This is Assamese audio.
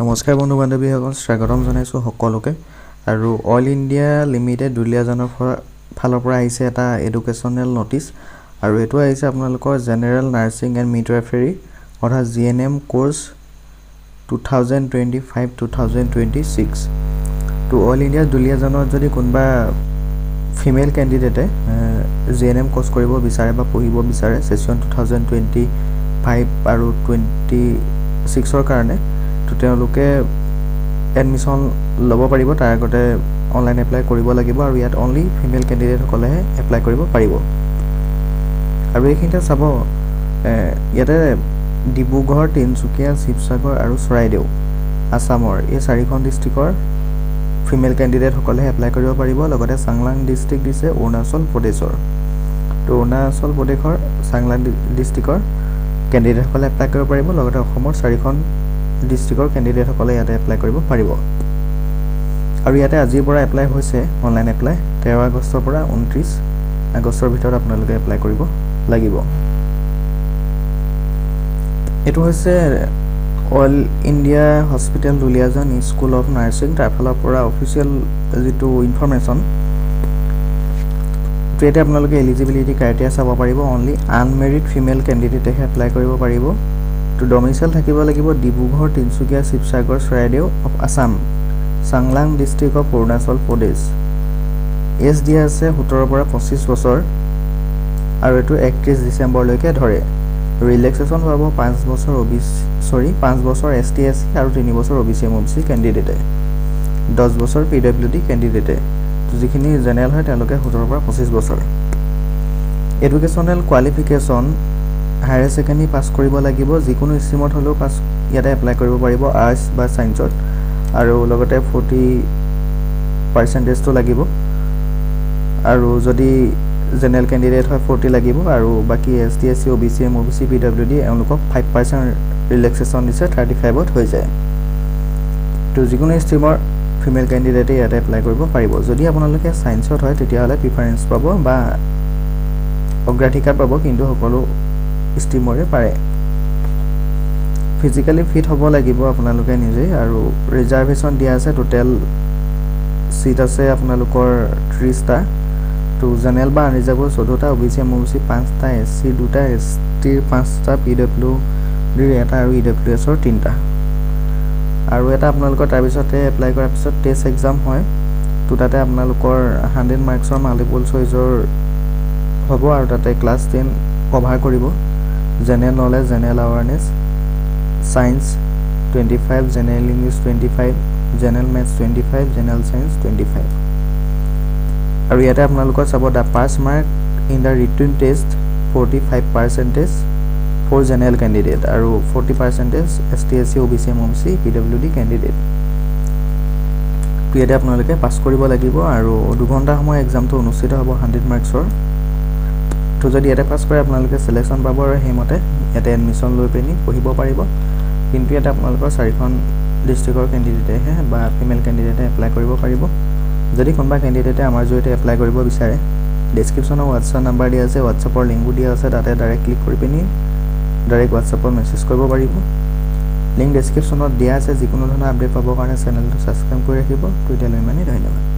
নমস্কাৰ বন্ধু বান্ধৱীসকল, স্বাগতম জনাইছোঁ সকলোকে। আৰু অল ইণ্ডিয়া লিমিটেড দুলীয়াজানৰ ফালৰ পৰা আহিছে এটা এডুকেশ্যনেল নটিচ, আৰু এইটো আহিছে আপোনালোকৰ জেনেৰেল নাৰ্ছিং এণ্ড মিডৱাইফাৰী অৰ্থাৎ GNM কোৰ্চ 2025-2026। তো অল ইণ্ডিয়া দুলীয়াজানত যদি কোনোবা ফিমেল কেণ্ডিডেটে GNM কোৰ্চ কৰিব বিচাৰে বা পঢ়িব বিচাৰে ছেশ্যন 2025 আৰু 26ৰ কাৰণে, তো তেওঁলোকে এডমিশ্যন ল'ব পাৰিব। তাৰ আগতে অনলাইন এপ্লাই কৰিব লাগিব, আৰু ইয়াত অনলি ফিমেল কেণ্ডিডেটসকলেহে এপ্লাই কৰিব পাৰিব। আৰু এইখিনিতে চাব, ইয়াতে ডিব্ৰুগড়, তিনিচুকীয়া, শিৱসাগৰ আৰু চৰাইদেউ আছামৰ এই 4খন ডিষ্ট্ৰিক্টৰ ফিমেল কেণ্ডিডেটসকলেহে এপ্লাই কৰিব পাৰিব। লগতে চাংলাং ডিষ্ট্ৰিক্ট দিছে অৰুণাচল প্ৰদেশৰ। তো অৰুণাচল প্ৰদেশৰ চাংলাং ডিষ্ট্ৰিক্টৰ কেণ্ডিডেটসকলে এপ্লাই কৰিব পাৰিব। লগতে অসমৰ 4খন ডিষ্ট্ৰিক্টৰ কেণ্ডিডেটসকলে ইয়াতে এপ্লাই কৰিব পাৰিব। আৰু ইয়াতে আজিৰ পৰা এপ্লাই হৈছে অনলাইন এপ্লাই 13 আগষ্টৰ পৰা 29 আগষ্টৰ ভিতৰত আপোনালোকে এপ্লাই কৰিব লাগিব। এইটো হৈছে all India hospital Duliajan school of nursing, তাৰ ফালৰ পৰা অফিচিয়েল যিটো ইনফৰমেশ্যন। তো ইয়াতে আপোনালোকে এলিজিবিলিটি ক্ৰাইটেৰিয়া চাব পাৰিব। অনলি আনমেৰিড ফিমেল কেণ্ডিডেটেহে এপ্লাই কৰিব পাৰিব। তো ডমিচাইল থাকিব লাগিব Dibrugarh, Tinsukia, Sivasagar, Charaideo of Assam, Changlang district of Arunachal Pradesh. Age দিয়া আছে 17 পৰা 25 বছৰ, আৰু এইটো 31 ডিচেম্বৰলৈকে ধৰে। ৰিলেক্সেশ্যন পাব 5 বছৰ ST SC আৰু 3 বছৰ OBC MOBC কেণ্ডিডেটে, 10 বছৰ PWD কেণ্ডিডেটে। তো যিখিনি জেনেৰেল হয় তেওঁলোকে 17 পৰা 25 বছৰ। Educational qualification higher secondary pass কৰিব লাগিব। যিকোনো ষ্ট্ৰীমত হ'লেও ইয়াতে এপ্লাই কৰিব পাৰিব, আৰ্টছ বা ছায়েন্সত। আৰু লগতে 40% লাগিব। আৰু যদি জেনেৰেল কেণ্ডিডেট হয় 40 লাগিব, আৰু বাকী ST SC OBC MOBC PWD এওঁলোকক 5% ৰিলেক্সেশ্যন দিছে, 35ত হৈ যায়। তো যিকোনো ষ্ট্ৰীমৰ ফিমেল কেণ্ডিডেটে ইয়াতে এপ্লাই কৰিব পাৰিব। যদি আপোনালোকে ছায়েন্সত হয় তেতিয়াহ'লে প্ৰিফাৰেঞ্চ পাব বা অগ্ৰাধিকাৰ পাব, কিন্তু সকলো ষ্ট্ৰীমৰে পাৰে। ফিজিকেলি ফিট হ'ব লাগিব আপোনালোকে নিজেই, আৰু ৰিজাৰ্ভেশ্যন দিয়া আছে। টোটেল চিট আছে আপোনালোকৰ 30টা। তো জেনেৰেল বা আনৰিজাৰ্ভৰ 14টা, OBC MOBC 5টা, SC 2টা, STৰ 5টা, PWDৰ 1টা আৰু EWSৰ 3টা। আৰু এটা আপোনালোকৰ তাৰপিছতে এপ্লাই কৰাৰ পিছত টেষ্ট এক্সাম হয়। তো তাতে আপোনালোকৰ 100 মাৰ্কছৰ মাল্টিপল চইচৰ হ'ব, আৰু তাতে ক্লাছ 10 কভাৰ কৰিব। General knowledge, general awareness, science 25, general English 25, general maths 25, general science 25। আৰু ইয়াতে আপোনালোকৰ চাব the pass mark in the written test 45% for general candidate, আৰু 40% ST SC OBC MOBC PWD candidate. তো ইয়াতে আপোনালোকে পাছ কৰিব লাগিব, আৰু 2 ঘণ্টা সময় এক্সামটো অনুষ্ঠিত হ'ব 100 মাৰ্কছৰ। তো যদি ইয়াতে পাছ কৰে আপোনালোকে চিলেকশ্যন পাব, আৰু সেইমতে ইয়াতে এডমিশ্যন লৈ পিনি পঢ়িব পাৰিব। কিন্তু ইয়াতে আপোনালোকৰ 4খন ডিষ্ট্ৰিক্টৰ কেণ্ডিডেটেহে বা ফিমেল কেণ্ডিডেটে এপ্লাই কৰিব পাৰিব। যদি কোনোবা কেণ্ডিডেটে আমাৰ জৰিয়তে এপ্লাই কৰিব বিচাৰে, ডেছক্ৰিপশ্যনত হোৱাটছআপ নাম্বাৰ দিয়া আছে, হোৱাটছআপৰ লিংকো দিয়া আছে, তাতে ডাইৰেক্ট ক্লিক কৰি পিনি ডাইৰেক্ট হোৱাটছআপত মেছেজ কৰিব পাৰিব। লিংক ডেছক্ৰিপশ্যনত দিয়া আছে। যিকোনো ধৰণৰ আপডেট পাবৰ কাৰণে চেনেলটো ছাবস্ক্ৰাইব কৰি ৰাখিব। তো এতিয়ালৈ ইমানেই, ধন্যবাদ।